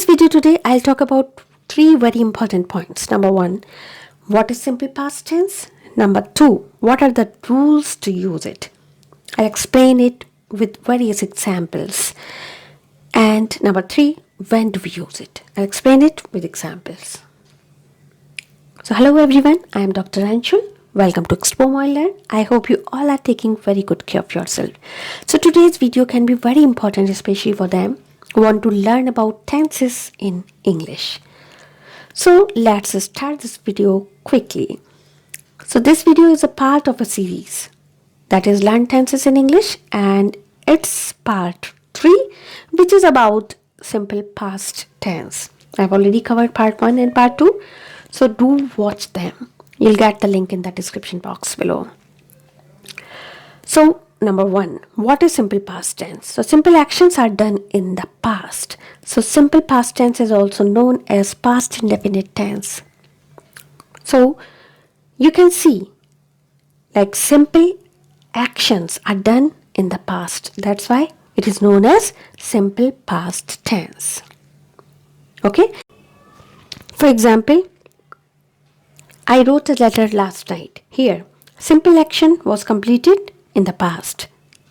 this video today, I'll talk about three very important points. Number one, what is simple past tense? Number two, what are the rules to use it? I'll explain it with various examples. And number three, when do we use it? I'll explain it with examples. So hello everyone, I am Dr. Anshul. Welcome to Explore More and Learn. I hope you all are taking very good care of yourself. So today's video can be very important, especially for them who want to learn about tenses in English. So let's start this video quickly. So this video is a part of a series that is Learn Tenses in English, and it's part 3, which is about simple past tense. I've already covered part 1 and part 2, so do watch them. You'll get the link in the description box below. So number 1, what is simple past tense? So simple actions are done in the past. So simple past tense is also known as past indefinite tense. So you can see like simple actions are done in the past. That's why it is known as simple past tense. Okay? For example, I wrote a letter last night. Here, simple action was completed in the past.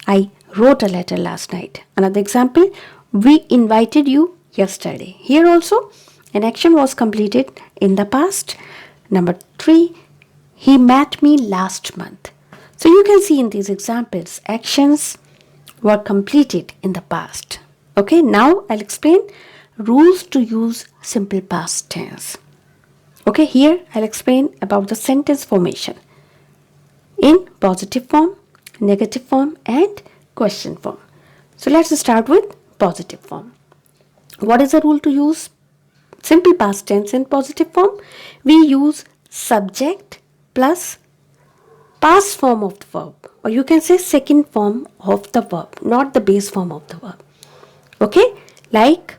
I wrote a letter last night. Another example, we invited you yesterday. Here also, an action was completed in the past. Number 3, he met me last month. So you can see in these examples, actions were completed in the past. Okay, now I'll explain rules to use simple past tense. Okay, here I'll explain about the sentence formation in positive form, negative form and question form. So let's start with positive form. What is the rule to use simple past tense in positive form? We use subject plus past form of the verb, or you can say second form of the verb, not the base form of the verb. Okay, like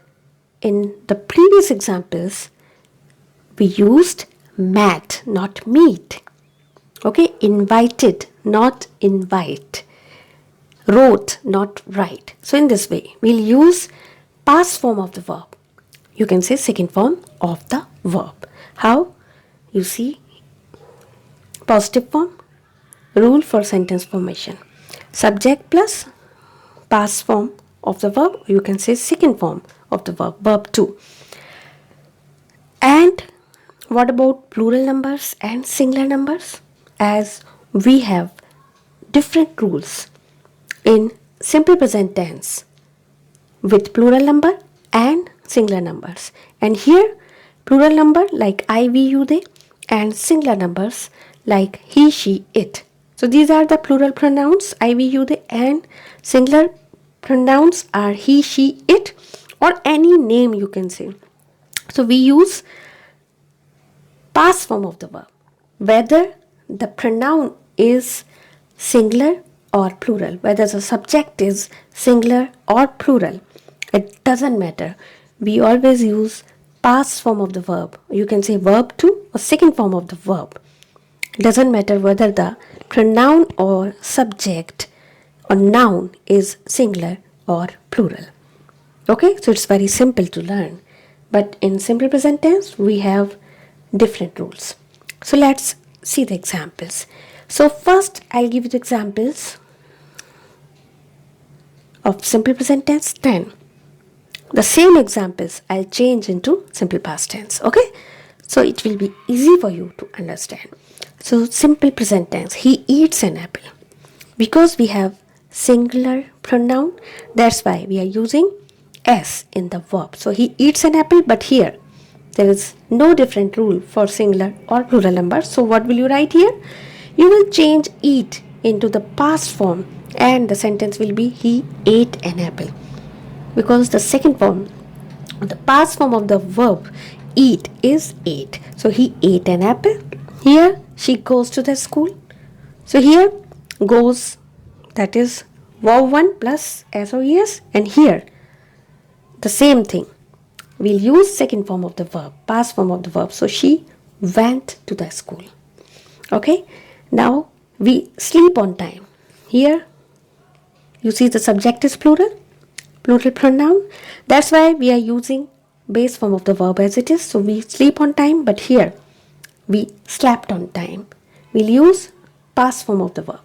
in the previous examples, we used met, not meet. Okay, invited, not invite. Wrote, not write. So in this way, we'll use past form of the verb. You can say second form of the verb. How? You see, positive form, rule for sentence formation. Subject plus past form of the verb. You can say second form of the verb, verb 2. And what about plural numbers and singular numbers? As we have different rules in simple present tense with plural number and singular numbers. And here plural number like I, we, you, they, and singular numbers like he, she, it. So these are the plural pronouns I, we, you, they, and singular pronouns are he, she, it, or any name you can say. So we use past form of the verb, whether the pronoun is singular or plural, whether the subject is singular or plural, it doesn't matter. We always use past form of the verb. You can say verb 2 or second form of the verb. It doesn't matter whether the pronoun or subject or noun is singular or plural. Okay, so it's very simple to learn. But in simple present tense, we have different rules. So let's see the examples. So first I'll give you the examples of simple present tense, then the same examples I'll change into simple past tense. Okay, so it will be easy for you to understand. So simple present tense, he eats an apple. Because we have singular pronoun, that's why we are using s in the verb. So he eats an apple, but here there is no different rule for singular or plural number. So what will you write here? You will change eat into the past form and the sentence will be he ate an apple. Because the second form, the past form of the verb eat is ate. So he ate an apple. Here she goes to the school. So here goes, that is verb 1 plus SOES, and here the same thing. We'll use second form of the verb, past form of the verb. So she went to the school. Okay. Now we sleep on time. Here you see the subject is plural pronoun. That's why we are using base form of the verb as it is. So we sleep on time, but here we slept on time. We'll use past form of the verb.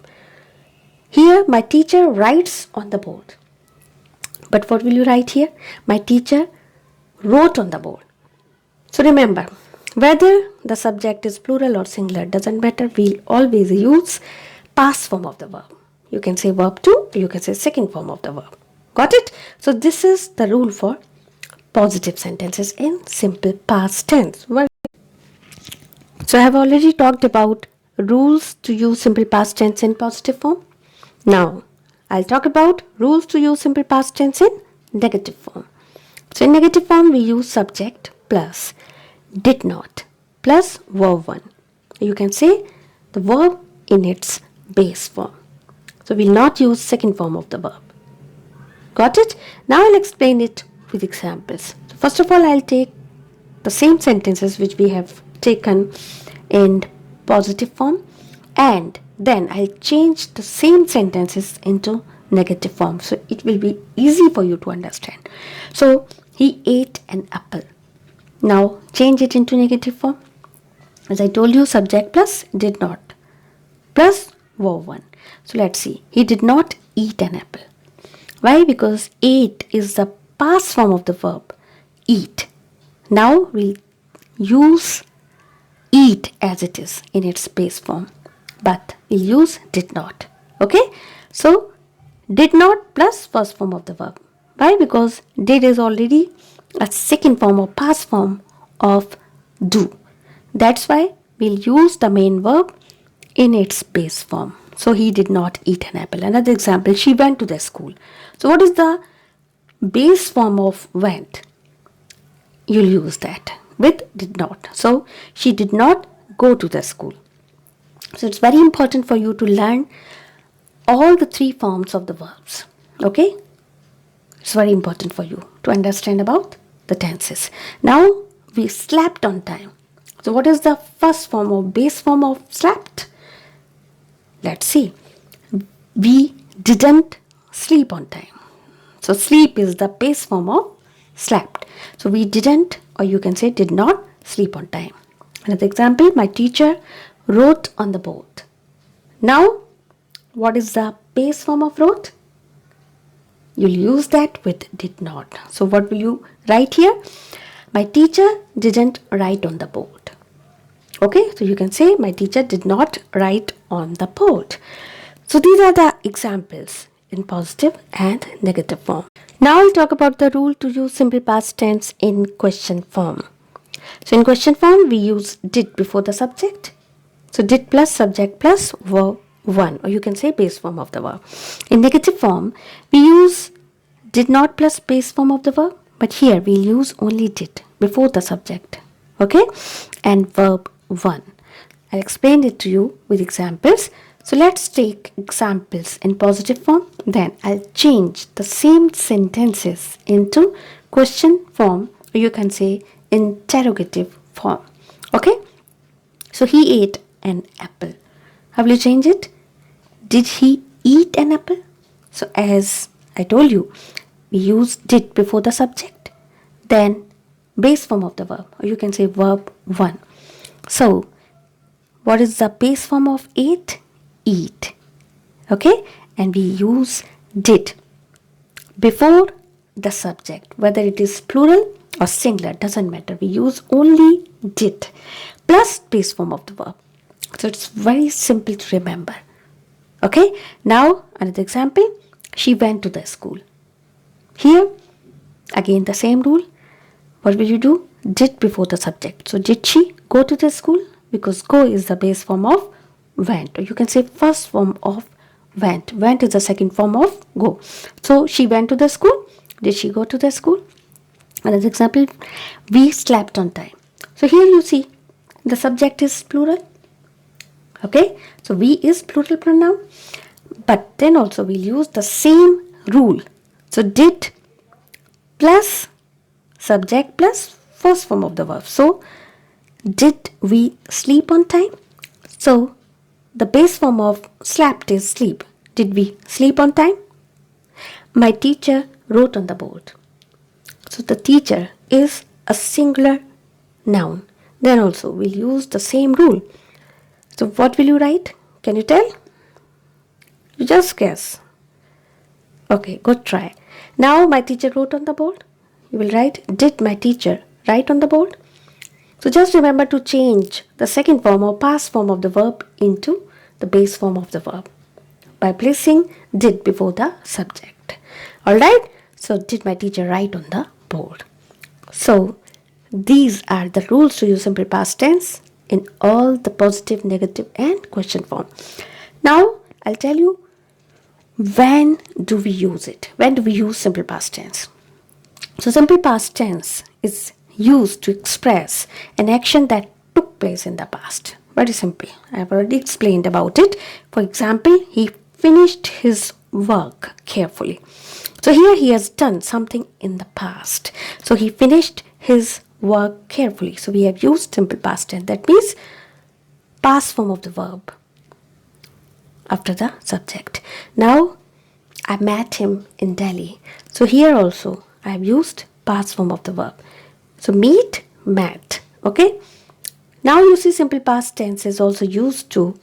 Here my teacher writes on the board. But what will you write here? My teacher wrote on the board. So remember, whether the subject is plural or singular doesn't matter. We'll always use past form of the verb. You can say verb to, or you can say second form of the verb. Got it? So this is the rule for positive sentences in simple past tense. So I have already talked about rules to use simple past tense in positive form. Now I'll talk about rules to use simple past tense in negative form. So in negative form we use subject plus did not plus verb 1. You can say the verb in its base form. So we'll not use second form of the verb. Got it? Now I'll explain it with examples. So first of all, I'll take the same sentences which we have taken in positive form, and then I'll change the same sentences into negative form. So it will be easy for you to understand. So he ate an apple. Now change it into negative form. As I told you, subject plus did not plus verb 1. So let's see. He did not eat an apple. Why? Because ate is the past form of the verb eat. Now we use eat as it is in its base form, but we use did not. Okay? So did not plus first form of the verb. Why? Because did is already a second form or past form of do. That's why we'll use the main verb in its base form. So he did not eat an apple. Another example, she went to the school. So what is the base form of went? You'll use that with did not. So she did not go to the school. So it's very important for you to learn all the three forms of the verbs. Okay? It's very important for you to understand about the tenses. Now we slept on time. So what is the first form or base form of slept? Let's see. We didn't sleep on time. So sleep is the base form of slept. So we didn't, or you can say did not sleep on time. Another example, my teacher wrote on the board. Now, what is the base form of wrote? You'll use that with did not. So what will you write here? My teacher didn't write on the board. Okay, so you can say my teacher did not write on the board. So these are the examples in positive and negative form. Now I'll talk about the rule to use simple past tense in question form. So in question form, we use did before the subject. So did plus subject plus verb 1, or you can say base form of the verb. In negative form, we use did not plus base form of the verb, but here we'll use only did before the subject. Okay, and verb 1. I'll explain it to you with examples. So let's take examples in positive form. Then I'll change the same sentences into question form, or you can say interrogative form. Okay. So he ate an apple. How will you change it? Did he eat an apple? So as I told you, we use did before the subject. Then base form of the verb, or you can say verb 1. So what is the base form of ate? Eat. Okay, and we use did before the subject, whether it is plural or singular, doesn't matter. We use only did plus base form of the verb. So it's very simple to remember. Okay, now another example, she went to the school. Here again the same rule. What will you do? Did before the subject. So did she go to the school? Because go is the base form of went, or you can say first form of went. Went is the second form of go. So she went to the school. Did she go to the school? Another example, we slept on time. So here you see the subject is plural. Okay, so we is plural pronoun, but then also we'll use the same rule. So did plus subject plus first form of the verb. So did we sleep on time? So the base form of slept is sleep. Did we sleep on time? My teacher wrote on the board. So the teacher is a singular noun, then also we'll use the same rule. So what will you write? Can you tell? You just guess. Okay, good try. Now my teacher wrote on the board. You will write, did my teacher write on the board? So just remember to change the second form or past form of the verb into the base form of the verb by placing did before the subject. Alright, so did my teacher write on the board? So these are the rules to use simple past tense in all the positive, negative and question form. Now I'll tell you, when do we use it? When do we use simple past tense? So simple past tense is used to express an action that took place in the past. Very simple. I have already explained about it. For example, he finished his work carefully. So here he has done something in the past. So he finished his work carefully. So we have used simple past tense. That means past form of the verb after the subject. Now I met him in Delhi. So here also I have used past form of the verb. So meet, met. Okay. Now you see simple past tense is also used to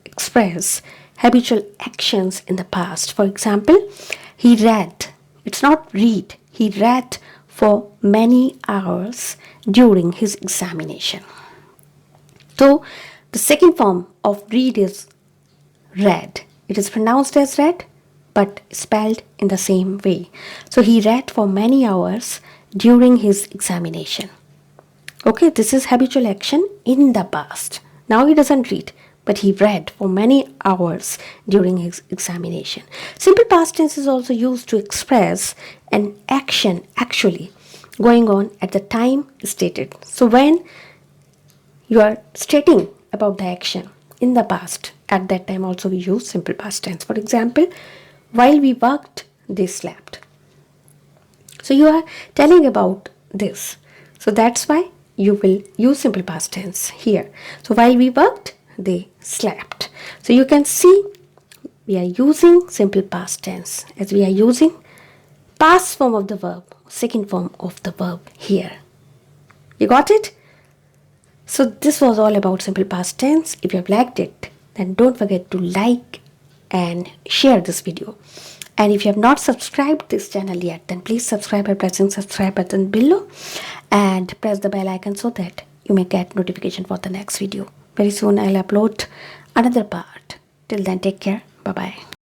express habitual actions in the past. For example, he read. It's not read. He read for many hours during his examination. So the second form of read is read. It is pronounced as read but spelled in the same way. So he read for many hours during his examination. Okay, this is habitual action in the past. Now he doesn't read, but he read for many hours during his examination. Simple past tense is also used to express an action actually going on at the time stated. So when you are stating about the action in the past, at that time also we use simple past tense. For example, while we worked, they slept. So you are telling about this. So that's why you will use simple past tense here. So while we worked, they slept. So you can see we are using simple past tense as we are using past form of the verb, second form of the verb here. You got it? So this was all about simple past tense. If you have liked it, then don't forget to like and share this video. And if you have not subscribed this channel yet, then please subscribe by pressing subscribe button below and press the bell icon so that you may get notification for the next video. Very soon I'll upload another part. Till then, take care. Bye bye.